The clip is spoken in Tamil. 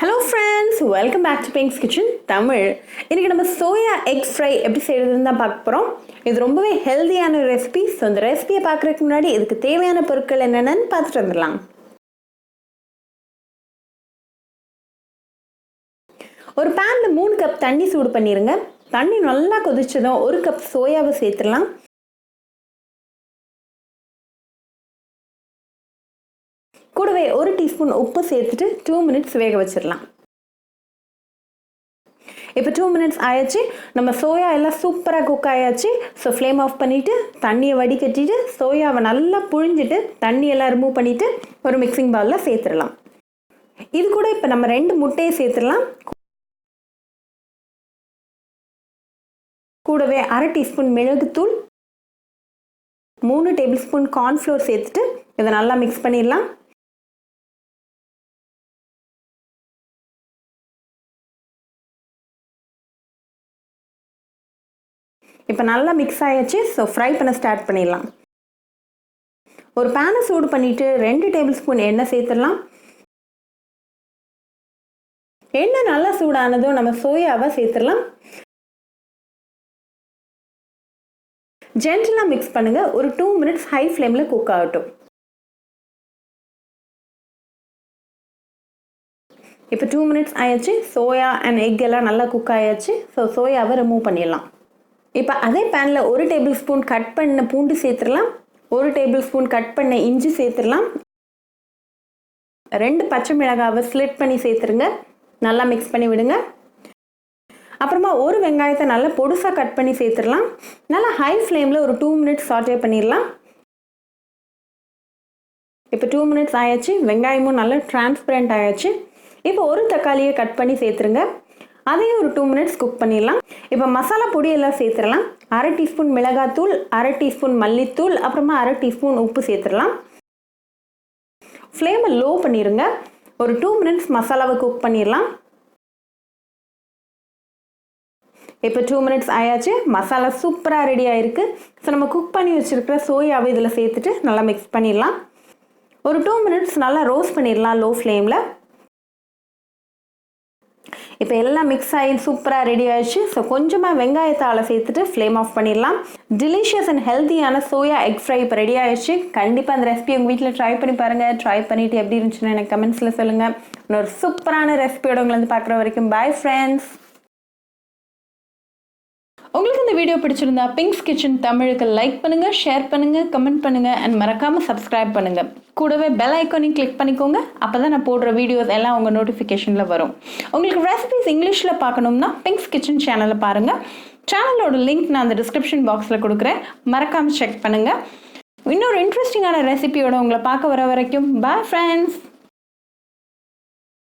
Hello friends, welcome back to Pink's Kitchen Tamil. இன்னைக்கு நம்ம சோயா எக் ஃப்ரை எப்படி செய்யறதுன்னு தான் பார்க்க போறோம். இது ரொம்பவே ஹெல்தியான ரெசிபி. ஸோ இந்த ரெசிபியை பார்க்கறதுக்கு முன்னாடி இதுக்கு தேவையான பொருட்கள் என்னென்னு பார்த்துட்டு வந்துடலாம். ஒரு பேன்ல 3 கப் தண்ணி சூடு பண்ணிருங்க. தண்ணி நல்லா கொதிச்சதும் 1 கப் சோயாவை சேர்த்துடலாம். கூடவே 1 டீஸ்பூன் உப்பு சேர்த்துட்டு 2 மினிட்ஸ் வேக வச்சிடலாம். இப்போ 2 மினிட்ஸ் ஆயாச்சு. நம்ம சோயா எல்லாம் சூப்பராக குக் ஆயாச்சு. ஸோ ஃப்ளேம் ஆஃப் பண்ணிவிட்டு தண்ணியை வடிகட்டிட்டு சோயாவை நல்லா புழிஞ்சிட்டு தண்ணியெல்லாம் ரிமூவ் பண்ணிவிட்டு ஒரு மிக்சிங் பவுலில் சேர்த்துடலாம். இது கூட இப்போ நம்ம 2 முட்டையை சேர்த்துடலாம். கூடவே 1/2 டீஸ்பூன் மிளகுத்தூள், 3 டேபிள் ஸ்பூன் கார்ன்ஃப்ளோர் சேர்த்துட்டு இதை நல்லா மிக்ஸ் பண்ணிடலாம். இப்போ நல்லா மிக்ஸ் ஆயாச்சு. ஸோ ஃப்ரை பண்ண ஸ்டார்ட் பண்ணிடலாம். ஒரு பேனை சூடு பண்ணிவிட்டு 2 டேபிள் ஸ்பூன் எண்ணெய் சேர்த்துடலாம். எண்ணெய் நல்லா சூடானதும் நம்ம சோயாவை சேர்த்துடலாம். ஜென்டலாக மிக்ஸ் பண்ணுங்க. ஒரு 2 மினிட்ஸ் ஹை ஃப்ளேமில் குக் ஆகட்டும். இப்போ 2 மினிட்ஸ் ஆயாச்சு. சோயா அண்ட் எக் எல்லாம் நல்லா குக் ஆயாச்சு. ஸோ சோயாவை ரிமூவ் பண்ணிடலாம். இப்போ அதே பேனில் 1 டேபிள் ஸ்பூன் கட் பண்ண பூண்டு சேர்த்துடலாம். 1 டேபிள் ஸ்பூன் கட் பண்ண இஞ்சி சேர்த்துடலாம். 2 பச்சை மிளகாவை ஸ்லிட் பண்ணி சேர்த்துருங்க. நல்லா மிக்ஸ் பண்ணி விடுங்க. அப்புறமா 1 வெங்காயத்தை நல்லா பொடுசாக கட் பண்ணி சேர்த்துடலாம். நல்லா ஹை ஃப்ளேமில் ஒரு 2 மினிட்ஸ் சாட்டே பண்ணிடலாம். இப்போ 2 மினிட்ஸ் ஆயாச்சு. வெங்காயமும் நல்லா டிரான்ஸ்பரண்ட் ஆயாச்சு. இப்போ 1 தக்காளியை கட் பண்ணி சேர்த்துருங்க. அதையும் ஒரு 2 மினிட்ஸ் குக் பண்ணிடலாம். இப்போ மசாலா பொடியெல்லாம் சேர்த்துடலாம். 1/2 டீஸ்பூன் மிளகாத்தூள், 1/2 டீஸ்பூன் மல்லித்தூள், அப்புறமா 1/2 டீஸ்பூன் உப்பு சேர்த்துடலாம். ஃப்ளேமை லோ பண்ணிடுங்க. ஒரு 2 மினிட்ஸ் மசாலாவை குக் பண்ணிடலாம். இப்போ 2 மினிட்ஸ் ஆயாச்சு. மசாலா சூப்பராக ரெடி ஆயிருக்கு. ஸோ நம்ம குக் பண்ணி வச்சுருக்கிற சோயாவை இதில் சேர்த்துட்டு நல்லா மிக்ஸ் பண்ணிடலாம். ஒரு 2 மினிட்ஸ் நல்லா ரோஸ்ட் பண்ணிடலாம் லோ ஃப்ளேமில். இப்போ எல்லாம் மிக்ஸ் ஆகி சூப்பராக ரெடி ஆயிடுச்சு. ஸோ கொஞ்சமாக வெங்காயத்தால் சேர்த்துட்டு ஃப்ளேம் ஆஃப் பண்ணிடலாம். டிலிஷியஸ் அண்ட் ஹெல்த்தியான சோயா எக் ஃப்ரை இப்போ ரெடி ஆயிடுச்சு. கண்டிப்பாக அந்த ரெசிபி உங்கள் வீட்டில் ட்ரை பண்ணி பாருங்கள். ட்ரை பண்ணிவிட்டு எப்படி இருந்துச்சுன்னு எனக்கு கமெண்ட்ஸில் சொல்லுங்கள். இன்னொரு சூப்பரான ரெசிபியோட உங்களை வந்து பார்க்குற வரைக்கும் பாய் ஃப்ரெண்ட்ஸ். உங்களுக்கு இந்த வீடியோ பிடிச்சிருந்தா பிங்க்ஸ் கிச்சன் தமிழுக்கு லைக் பண்ணுங்கள், ஷேர் பண்ணுங்கள், கமெண்ட் பண்ணுங்கள் அண்ட் மறக்காமல் சப்ஸ்கிரைப் பண்ணுங்கள். கூடவே பெல் ஐக்கானையும் கிளிக் பண்ணிக்கோங்க. அப்போ தான் நான் போடுற வீடியோஸ் எல்லாம் உங்கள் நோட்டிஃபிகேஷனில் வரும். உங்களுக்கு ரெசிபிஸ் இங்கிலீஷில் பார்க்கணும்னா பிங்க்ஸ் கிச்சன் சேனலை பாருங்கள். சேனலோட லிங்க் நான் அந்த டிஸ்கிரிப்ஷன் பாக்ஸில் கொடுக்குறேன். மறக்காமல் செக் பண்ணுங்கள். இன்னொரு இன்ட்ரெஸ்டிங்கான ரெசிபியோட உங்களை பார்க்க வர வரைக்கும் பாய் ஃப்ரெண்ட்ஸ்.